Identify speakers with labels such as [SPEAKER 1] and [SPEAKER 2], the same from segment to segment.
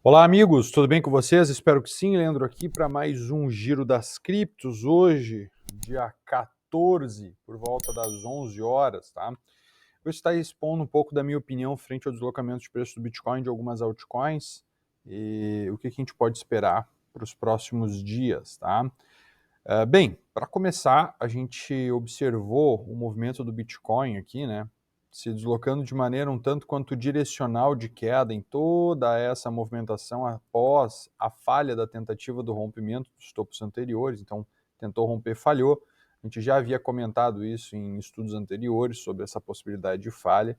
[SPEAKER 1] Olá, amigos, tudo bem com vocês? Espero que sim. Leandro aqui para mais um Giro das Criptos. Hoje, dia 14, por volta das 11 horas, tá? Vou estar expondo um pouco da minha opinião frente ao deslocamento de preço do Bitcoin de algumas altcoins e o que a gente pode esperar para os próximos dias, tá? Bem, para começar, a gente observou o movimento do Bitcoin aqui, né? Se deslocando de maneira um tanto quanto direcional de queda em toda essa movimentação após a falha da tentativa do rompimento dos topos anteriores. Então, tentou romper, falhou. A gente já havia comentado isso em estudos anteriores sobre essa possibilidade de falha.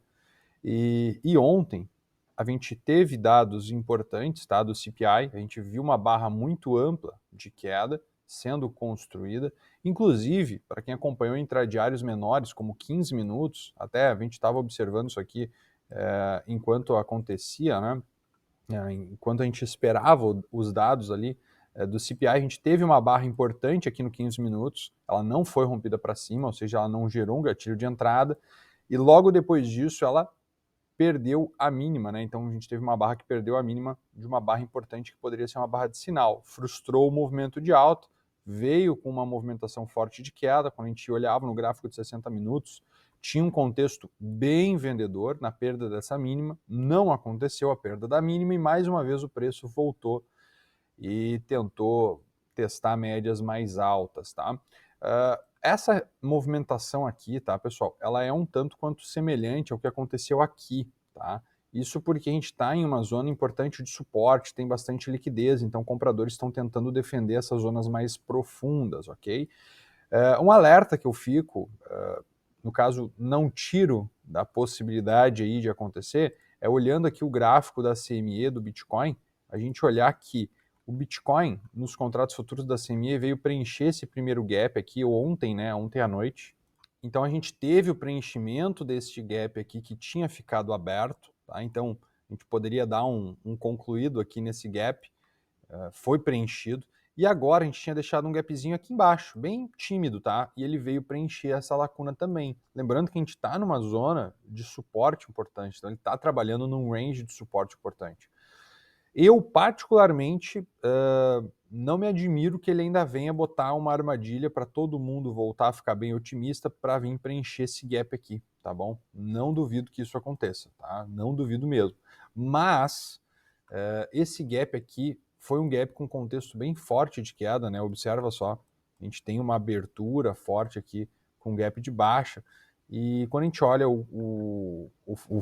[SPEAKER 1] E ontem a gente teve dados importantes, tá, do CPI, a gente viu uma barra muito ampla de queda sendo construída, inclusive, para quem acompanhou intradiários menores, como 15 minutos, até a gente estava observando isso aqui enquanto acontecia, né, enquanto a gente esperava os dados ali do CPI, a gente teve uma barra importante aqui no 15 minutos, ela não foi rompida para cima, ou seja, ela não gerou um gatilho de entrada, e logo depois disso ela perdeu a mínima, né? Então a gente teve uma barra que perdeu a mínima de uma barra importante que poderia ser uma barra de sinal. Frustrou o movimento de alta, veio com uma movimentação forte de queda. Quando a gente olhava no gráfico de 60 minutos, tinha um contexto bem vendedor na perda dessa mínima. Não aconteceu a perda da mínima e mais uma vez o preço voltou e tentou testar médias mais altas, tá? Essa movimentação aqui, tá, pessoal, ela é um tanto quanto semelhante ao que aconteceu aqui, tá? Isso porque a gente está em uma zona importante de suporte, tem bastante liquidez, então compradores estão tentando defender essas zonas mais profundas, ok? Um alerta que eu fico, no caso, não tiro da possibilidade aí de acontecer, é olhando aqui o gráfico da CME do Bitcoin, a gente olhar que o Bitcoin, nos contratos futuros da CME, veio preencher esse primeiro gap aqui ontem, né, ontem à noite. Então a gente teve o preenchimento deste gap aqui que tinha ficado aberto, tá? Então a gente poderia dar um concluído aqui nesse gap, foi preenchido. E agora a gente tinha deixado um gapzinho aqui embaixo, bem tímido, tá? E ele veio preencher essa lacuna também. Lembrando que a gente está numa zona de suporte importante, então ele está trabalhando num range de suporte importante. Eu, particularmente, não me admiro que ele ainda venha botar uma armadilha para todo mundo voltar a ficar bem otimista para vir preencher esse gap aqui, tá bom? Não duvido que isso aconteça, tá? Não duvido mesmo. Mas esse gap aqui foi um gap com contexto bem forte de queda, né? Observa só, a gente tem uma abertura forte aqui com gap de baixa. E quando a gente olha o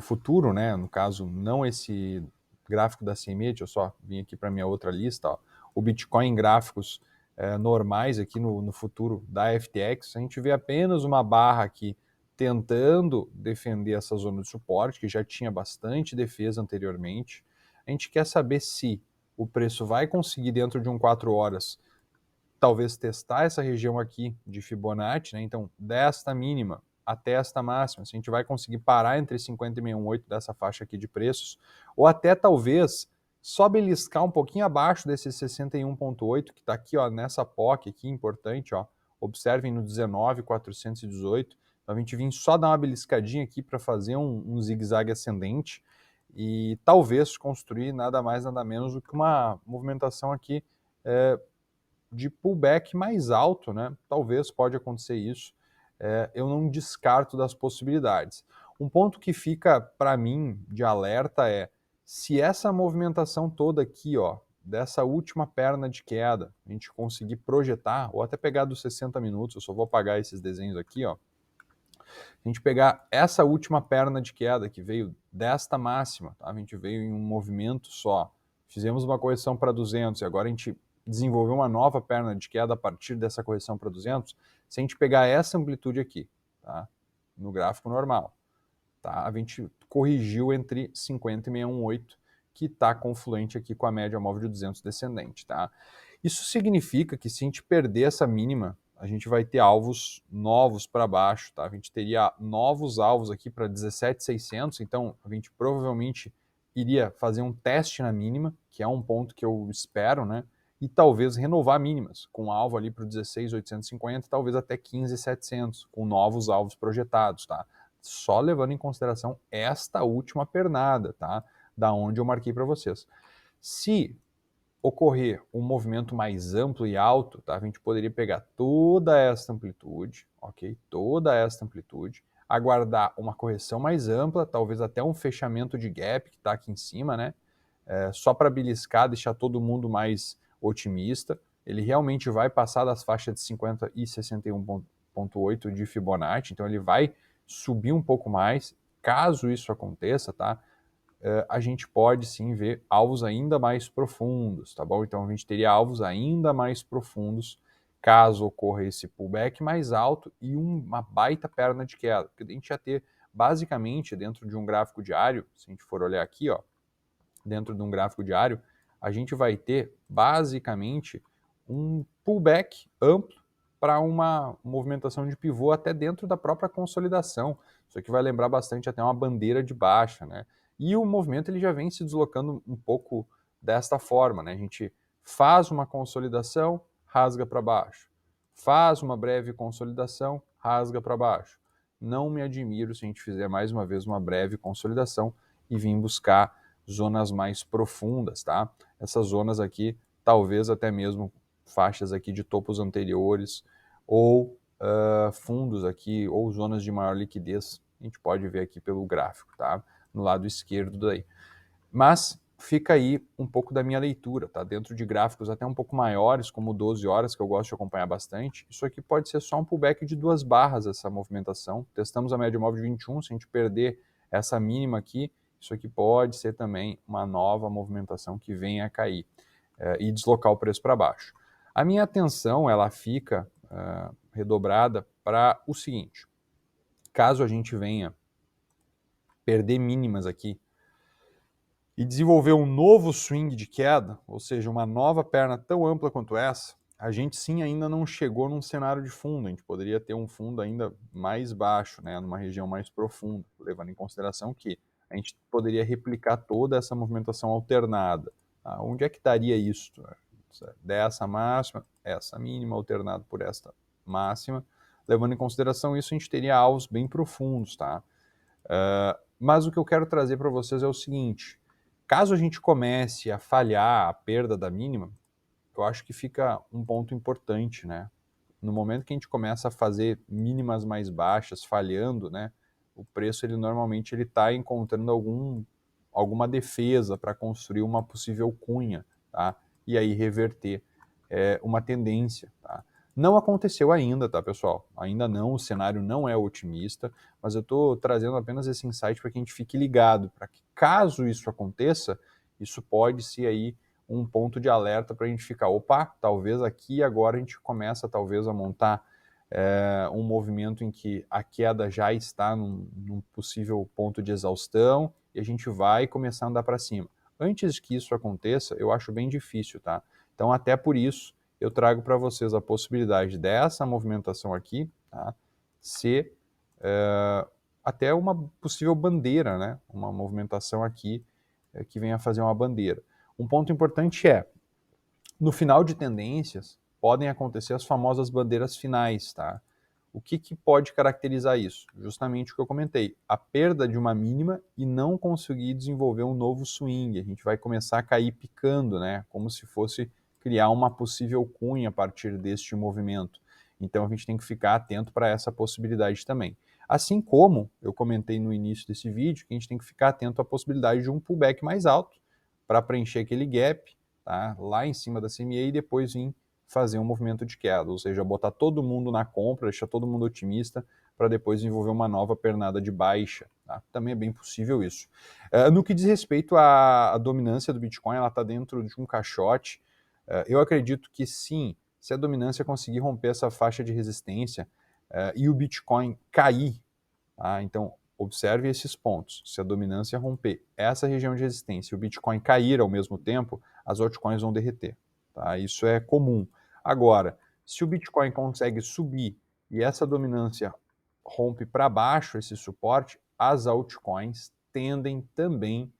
[SPEAKER 1] futuro, né? No caso, não esse gráfico da CME, deixa eu só vir aqui para minha outra lista, ó, o Bitcoin em gráficos normais aqui no futuro da FTX, a gente vê apenas uma barra aqui tentando defender essa zona de suporte, que já tinha bastante defesa anteriormente. A gente quer saber se o preço vai conseguir, dentro de 4 horas, talvez testar essa região aqui de Fibonacci, né? Então, desta mínima até esta máxima, se a gente vai conseguir parar entre 50 e 618 dessa faixa aqui de preços, ou até talvez só beliscar um pouquinho abaixo desse 61,8 que está aqui, ó, nessa POC aqui, importante, ó, observem no 19,418, então a gente vem só dar uma beliscadinha aqui para fazer um zigue-zague ascendente e talvez construir nada mais, nada menos do que uma movimentação aqui de pullback mais alto, né? Talvez pode acontecer isso. Eu não descarto das possibilidades. Um ponto que fica para mim de alerta é se essa movimentação toda aqui, ó, dessa última perna de queda, a gente conseguir projetar, ou até pegar dos 60 minutos, eu só vou apagar esses desenhos aqui, ó. A gente pegar essa última perna de queda que veio desta máxima, tá? A gente veio em um movimento só, fizemos uma correção para 200 e agora a gente desenvolveu uma nova perna de queda a partir dessa correção para 200, se a gente pegar essa amplitude aqui, tá? No gráfico normal, tá? A gente corrigiu entre 50 e 618, que está confluente aqui com a média móvel de 200 descendente, tá? Isso significa que se a gente perder essa mínima, a gente vai ter alvos novos para baixo, tá? A gente teria novos alvos aqui para 17.600, então a gente provavelmente iria fazer um teste na mínima, que é um ponto que eu espero, né? E talvez renovar mínimas, com alvo ali para o 16.850, talvez até 15.700, com novos alvos projetados, tá? Só levando em consideração esta última pernada, tá? Da onde eu marquei para vocês. Se ocorrer um movimento mais amplo e alto, tá? A gente poderia pegar toda essa amplitude, ok? Toda essa amplitude, aguardar uma correção mais ampla, talvez até um fechamento de gap que está aqui em cima, né? Só para beliscar, deixar todo mundo mais otimista. Ele realmente vai passar das faixas de 50 e 61,8 de Fibonacci, então ele vai subir um pouco mais. Caso isso aconteça, tá? A gente pode sim ver alvos ainda mais profundos, tá bom? Então a gente teria alvos ainda mais profundos caso ocorra esse pullback mais alto e uma baita perna de queda, porque a gente ia ter basicamente dentro de um gráfico diário, se a gente for olhar aqui, ó, dentro de um gráfico diário, a gente vai ter basicamente um pullback amplo para uma movimentação de pivô até dentro da própria consolidação. Isso aqui vai lembrar bastante até uma bandeira de baixa, né? E o movimento ele já vem se deslocando um pouco desta forma, né? A gente faz uma consolidação, rasga para baixo. Faz uma breve consolidação, rasga para baixo. Não me admiro se a gente fizer mais uma vez uma breve consolidação e vir buscar zonas mais profundas, tá? Essas zonas aqui, talvez até mesmo faixas aqui de topos anteriores ou fundos aqui, ou zonas de maior liquidez, a gente pode ver aqui pelo gráfico, tá? No lado esquerdo daí. Mas fica aí um pouco da minha leitura, tá? Dentro de gráficos até um pouco maiores, como 12 horas, que eu gosto de acompanhar bastante, isso aqui pode ser só um pullback de 2 barras, essa movimentação. Testamos a média móvel de 21, se a gente perder essa mínima aqui, isso aqui pode ser também uma nova movimentação que venha a cair e deslocar o preço para baixo. A minha atenção, ela fica redobrada para o seguinte: caso a gente venha perder mínimas aqui e desenvolver um novo swing de queda, ou seja, uma nova perna tão ampla quanto essa, a gente sim ainda não chegou num cenário de fundo, a gente poderia ter um fundo ainda mais baixo, né, numa região mais profunda, levando em consideração que a gente poderia replicar toda essa movimentação alternada. Tá? Onde é que estaria isso? Dessa máxima, essa mínima, alternado por esta máxima. Levando em consideração isso, a gente teria alvos bem profundos, tá? Mas o que eu quero trazer para vocês é o seguinte: caso a gente comece a falhar a perda da mínima, eu acho que fica um ponto importante, né? No momento que a gente começa a fazer mínimas mais baixas, falhando, né? O preço ele normalmente ele está encontrando alguma defesa para construir uma possível cunha, tá? E aí reverter uma tendência, tá? Não aconteceu ainda, tá, pessoal? Ainda não, o cenário não é otimista, mas eu estou trazendo apenas esse insight para que a gente fique ligado, para que caso isso aconteça, isso pode ser aí um ponto de alerta para a gente ficar, opa, talvez aqui agora a gente começa talvez a montar um movimento em que a queda já está num possível ponto de exaustão e a gente vai começar a andar para cima. Antes que isso aconteça, eu acho bem difícil, tá? Então, até por isso, eu trago para vocês a possibilidade dessa movimentação aqui, tá? Ser até uma possível bandeira, né? Uma movimentação aqui que venha a fazer uma bandeira. Um ponto importante é, no final de tendências, podem acontecer as famosas bandeiras finais, tá? O que pode caracterizar isso? Justamente o que eu comentei, a perda de uma mínima e não conseguir desenvolver um novo swing. A gente vai começar a cair picando, né? Como se fosse criar uma possível cunha a partir deste movimento. Então a gente tem que ficar atento para essa possibilidade também. Assim como eu comentei no início desse vídeo, que a gente tem que ficar atento à possibilidade de um pullback mais alto para preencher aquele gap, tá? Lá em cima da CME e depois vir fazer um movimento de queda, ou seja, botar todo mundo na compra, deixar todo mundo otimista para depois desenvolver uma nova pernada de baixa. Tá? Também é bem possível isso. No que diz respeito à dominância do Bitcoin, ela está dentro de um caixote. Eu acredito que sim, se a dominância conseguir romper essa faixa de resistência e o Bitcoin cair, tá? Então observe esses pontos. Se a dominância romper essa região de resistência e o Bitcoin cair ao mesmo tempo, as altcoins vão derreter. Tá? Isso é comum. Agora, se o Bitcoin consegue subir e essa dominância rompe para baixo esse suporte, as altcoins tendem também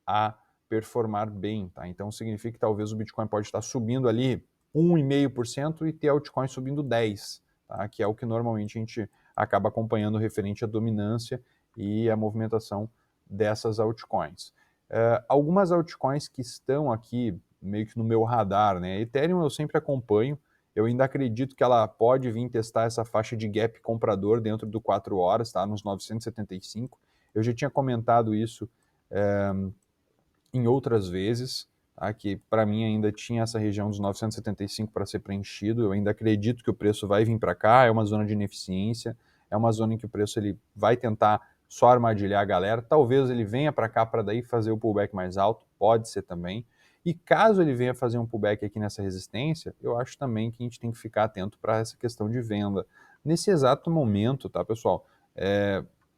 [SPEAKER 1] a performar bem. Tá? Então significa que talvez o Bitcoin pode estar subindo ali 1,5% e ter altcoins subindo 10%, tá? Que é o que normalmente a gente acaba acompanhando referente à dominância e a movimentação dessas altcoins. Algumas altcoins que estão aqui meio que no meu radar, né? Ethereum eu sempre acompanho, eu ainda acredito que ela pode vir testar essa faixa de gap comprador dentro do 4 horas, tá? Nos 975. Eu já tinha comentado isso em outras vezes, tá? Que para mim ainda tinha essa região dos 975 para ser preenchido. Eu ainda acredito que o preço vai vir para cá, é uma zona de ineficiência, é uma zona em que o preço ele vai tentar só armadilhar a galera. Talvez ele venha para cá para daí fazer o pullback mais alto, pode ser também. E caso ele venha fazer um pullback aqui nessa resistência, eu acho também que a gente tem que ficar atento para essa questão de venda. Nesse exato momento, tá, pessoal?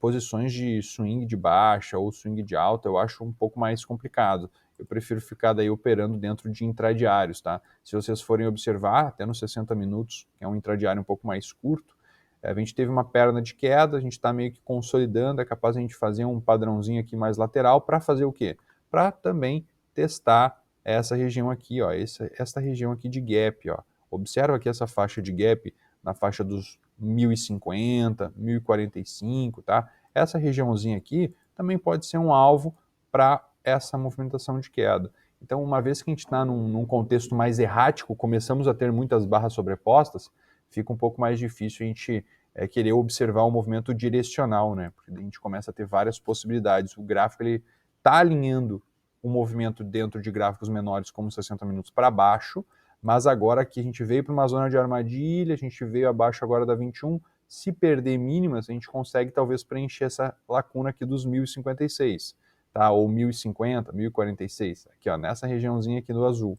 [SPEAKER 1] Posições de swing de baixa ou swing de alta eu acho um pouco mais complicado. Eu prefiro ficar daí operando dentro de intradiários, tá? Se vocês forem observar, até nos 60 minutos, que é um intradiário um pouco mais curto, a gente teve uma perna de queda, a gente está meio que consolidando, é capaz de a gente fazer um padrãozinho aqui mais lateral para fazer o quê? Para também testar essa região aqui, ó, essa região aqui de gap, ó. Observa aqui essa faixa de gap na faixa dos 1050, 1045, tá? Essa regiãozinha aqui também pode ser um alvo para essa movimentação de queda. Então, uma vez que a gente está num contexto mais errático, começamos a ter muitas barras sobrepostas, fica um pouco mais difícil a gente querer observar o movimento direcional, né? Porque a gente começa a ter várias possibilidades. O gráfico ele está alinhando o movimento dentro de gráficos menores, como 60 minutos, para baixo, mas agora aqui a gente veio para uma zona de armadilha, a gente veio abaixo agora da 21, se perder mínimas, a gente consegue talvez preencher essa lacuna aqui dos 1056, tá? Ou 1050, 1046, aqui ó, nessa regiãozinha aqui do azul.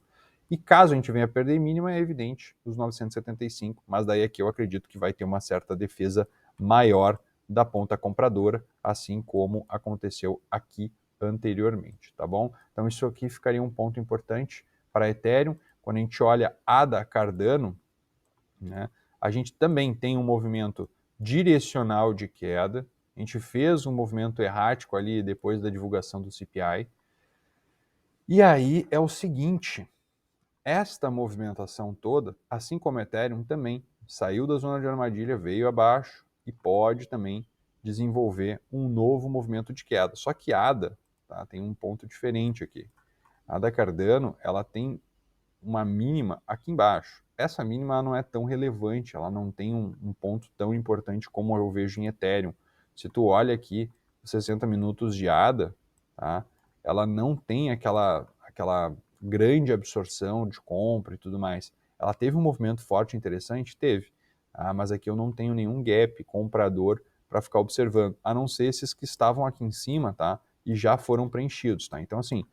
[SPEAKER 1] E caso a gente venha perder mínima, é evidente, os 975, mas daí aqui eu acredito que vai ter uma certa defesa maior da ponta compradora, assim como aconteceu aqui anteriormente, tá bom? Então isso aqui ficaria um ponto importante para Ethereum. Quando a gente olha ADA Cardano, né, a gente também tem um movimento direcional de queda, a gente fez um movimento errático ali depois da divulgação do CPI. E aí é o seguinte, esta movimentação toda, assim como Ethereum, também saiu da zona de armadilha, veio abaixo e pode também desenvolver um novo movimento de queda. Só que ADA, tá, tem um ponto diferente aqui. A ADA Cardano, ela tem uma mínima aqui embaixo. Essa mínima não é tão relevante, ela não tem um ponto tão importante como eu vejo em Ethereum. Se tu olha aqui, 60 minutos de ADA, tá, ela não tem aquela grande absorção de compra e tudo mais. Ela teve um movimento forte interessante? Teve. Mas aqui eu não tenho nenhum gap comprador para ficar observando, a não ser esses que estavam aqui em cima, tá? E já foram preenchidos, tá? Então, assim,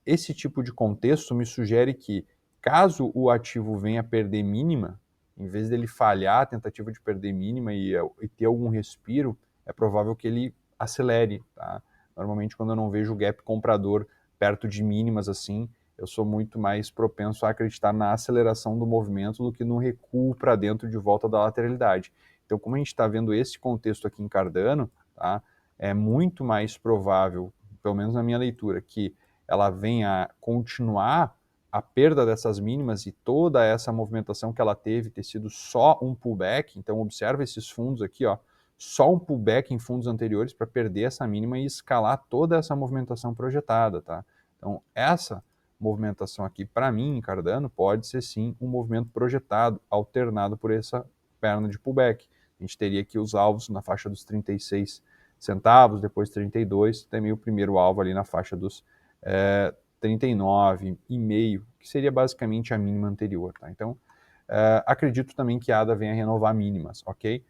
[SPEAKER 1] esse tipo de contexto me sugere que, caso o ativo venha a perder mínima, em vez dele falhar a tentativa de perder mínima e ter algum respiro, é provável que ele acelere, tá? Normalmente, quando eu não vejo o gap comprador perto de mínimas assim, eu sou muito mais propenso a acreditar na aceleração do movimento do que no recuo para dentro de volta da lateralidade. Então, como a gente está vendo esse contexto aqui em Cardano, tá, é muito mais provável, pelo menos na minha leitura, que ela venha a continuar a perda dessas mínimas e toda essa movimentação que ela teve ter sido só um pullback. Então, observa esses fundos aqui, ó, só um pullback em fundos anteriores para perder essa mínima e escalar toda essa movimentação projetada, tá? Então, essa movimentação aqui, para mim, em Cardano, pode ser sim um movimento projetado, alternado por essa perna de pullback. A gente teria aqui os alvos na faixa dos 36 centavos, depois 32, também o primeiro alvo ali na faixa dos 39,5, que seria basicamente a mínima anterior, tá? Então, acredito também que a ADA venha renovar mínimas, ok?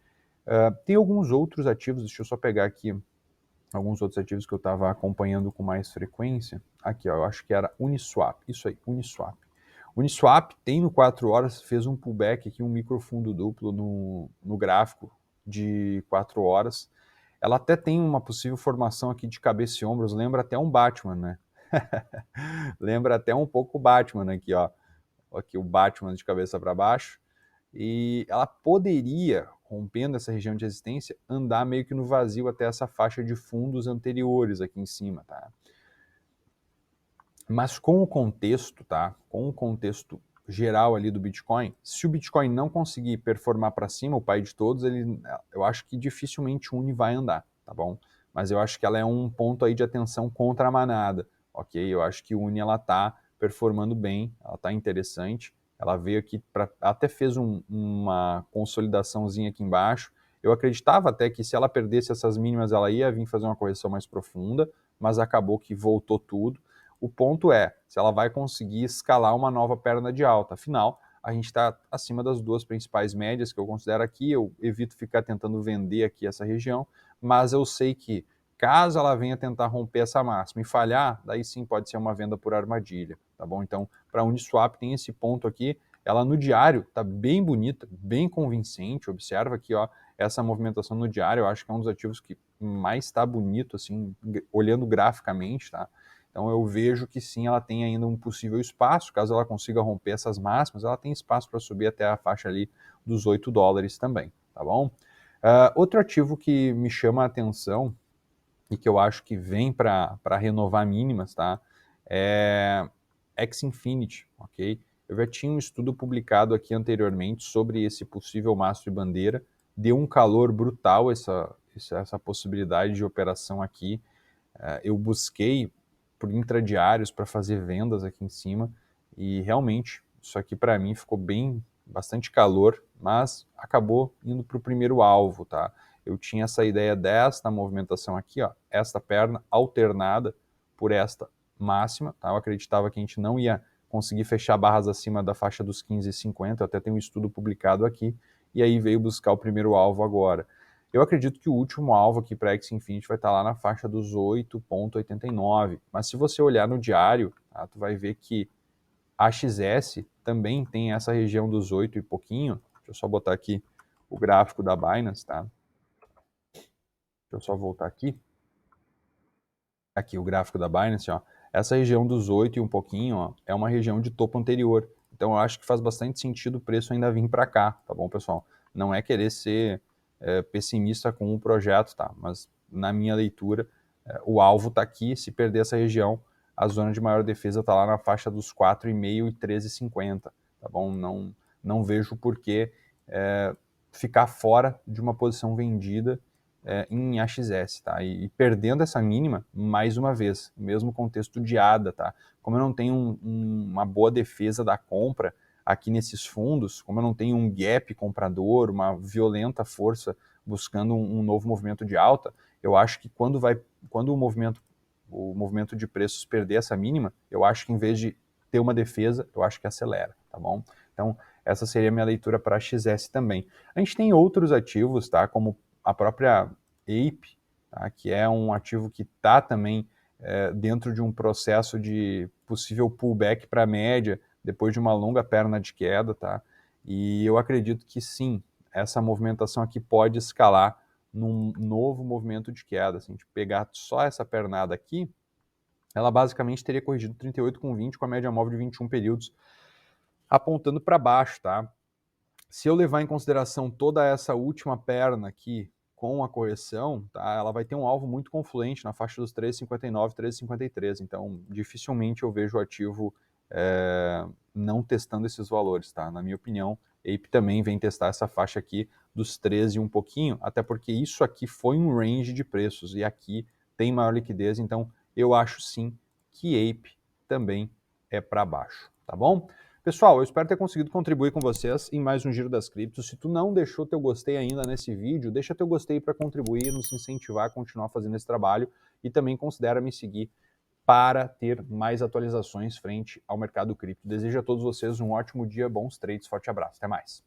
[SPEAKER 1] Tem alguns outros ativos, deixa eu só pegar aqui alguns outros ativos que eu estava acompanhando com mais frequência. Aqui, ó, eu acho que era Uniswap, isso aí, Uniswap. Uniswap tem no 4 horas, fez um pullback aqui, um microfundo duplo no gráfico de 4 horas. Ela até tem uma possível formação aqui de cabeça e ombros, lembra até um Batman, né? Lembra até um pouco o Batman aqui, ó. Aqui o Batman de cabeça para baixo. E ela poderia, rompendo essa região de resistência, andar meio que no vazio até essa faixa de fundos anteriores aqui em cima, tá? Mas com o contexto, tá? Com o contexto geral ali do Bitcoin, se o Bitcoin não conseguir performar para cima, o pai de todos, eu acho que dificilmente o Uni vai andar, tá bom? mas eu acho que ela é um ponto aí de atenção contra a manada, ok? Eu acho que a Uni ela está performando bem, ela está interessante, ela veio aqui, até fez uma consolidaçãozinha aqui embaixo. Eu acreditava até que se ela perdesse essas mínimas, ela ia vir fazer uma correção mais profunda, mas acabou que voltou tudo. O ponto é, se ela vai conseguir escalar uma nova perna de alta. Afinal, a gente está acima das duas principais médias que eu considero aqui. Eu evito ficar tentando vender aqui essa região, mas eu sei que caso ela venha tentar romper essa máxima e falhar, daí sim pode ser uma venda por armadilha, tá bom? Então, para a Uniswap tem esse ponto aqui, ela no diário tá bem bonita, bem convincente, observa aqui, ó, essa movimentação no diário, eu acho que é um dos ativos que mais está bonito, assim, olhando graficamente, tá? Então eu vejo que sim, ela tem ainda um possível espaço, caso ela consiga romper essas máximas, ela tem espaço para subir até a faixa ali dos $8 também, tá bom? Outro ativo que me chama a atenção e que eu acho que vem para renovar mínimas, tá? É X-Infinity, ok? Eu já tinha um estudo publicado aqui anteriormente sobre esse possível mastro de bandeira, deu um calor brutal essa possibilidade de operação aqui. Eu busquei por intradiários para fazer vendas aqui em cima e realmente isso aqui para mim ficou bastante calor, mas acabou indo para o primeiro alvo, tá? Eu tinha essa ideia desta movimentação aqui, ó, esta perna alternada por esta máxima, tá? Eu acreditava que a gente não ia conseguir fechar barras acima da faixa dos 15,50, eu até tenho um estudo publicado aqui, e aí veio buscar o primeiro alvo agora. Eu acredito que o último alvo aqui para X-Infinity vai estar lá na faixa dos 8,89, mas se você olhar no diário, tá, tu vai ver que a XS também tem essa região dos 8 e pouquinho. Deixa eu só botar aqui o gráfico da Binance, tá? Deixa eu só voltar aqui. Aqui o gráfico da Binance, ó. Essa região dos 8 e um pouquinho, ó, é uma região de topo anterior. Então eu acho que faz bastante sentido o preço ainda vir para cá, tá bom, pessoal? Não é querer ser pessimista com o projeto, tá? Mas na minha leitura, o alvo está aqui. Se perder essa região, a zona de maior defesa está lá na faixa dos 4,5 e 13,50, tá bom? Não vejo por que ficar fora de uma posição vendida em AXS, tá? E perdendo essa mínima, mais uma vez, mesmo contexto de ADA, tá? Como eu não tenho uma boa defesa da compra aqui nesses fundos, como eu não tenho um gap comprador, uma violenta força buscando um novo movimento de alta, eu acho que quando o movimento de preços perder essa mínima, eu acho que em vez de ter uma defesa, eu acho que acelera, tá bom? Então, essa seria a minha leitura para a XS também. A gente tem outros ativos, tá? Como a própria Ape, tá? Que é um ativo que está também dentro de um processo de possível pullback para a média, depois de uma longa perna de queda, tá? E eu acredito que sim, essa movimentação aqui pode escalar num novo movimento de queda. Se a gente pegar só essa pernada aqui, ela basicamente teria corrigido 38,20 com a média móvel de 21 períodos, apontando para baixo, tá? Se eu levar em consideração toda essa última perna aqui com a correção, tá, ela vai ter um alvo muito confluente na faixa dos 13,59, 13,53. Então, dificilmente eu vejo o ativo não testando esses valores, tá? Na minha opinião, Ape também vem testar essa faixa aqui dos 13 e um pouquinho, até porque isso aqui foi um range de preços e aqui tem maior liquidez, então eu acho sim que Ape também é para baixo, tá bom? Pessoal, eu espero ter conseguido contribuir com vocês em mais um Giro das Criptos. Se tu não deixou teu gostei ainda nesse vídeo, deixa teu gostei para contribuir e nos incentivar a continuar fazendo esse trabalho e também considera me seguir para ter mais atualizações frente ao mercado cripto. Desejo a todos vocês um ótimo dia, bons trades, forte abraço, até mais.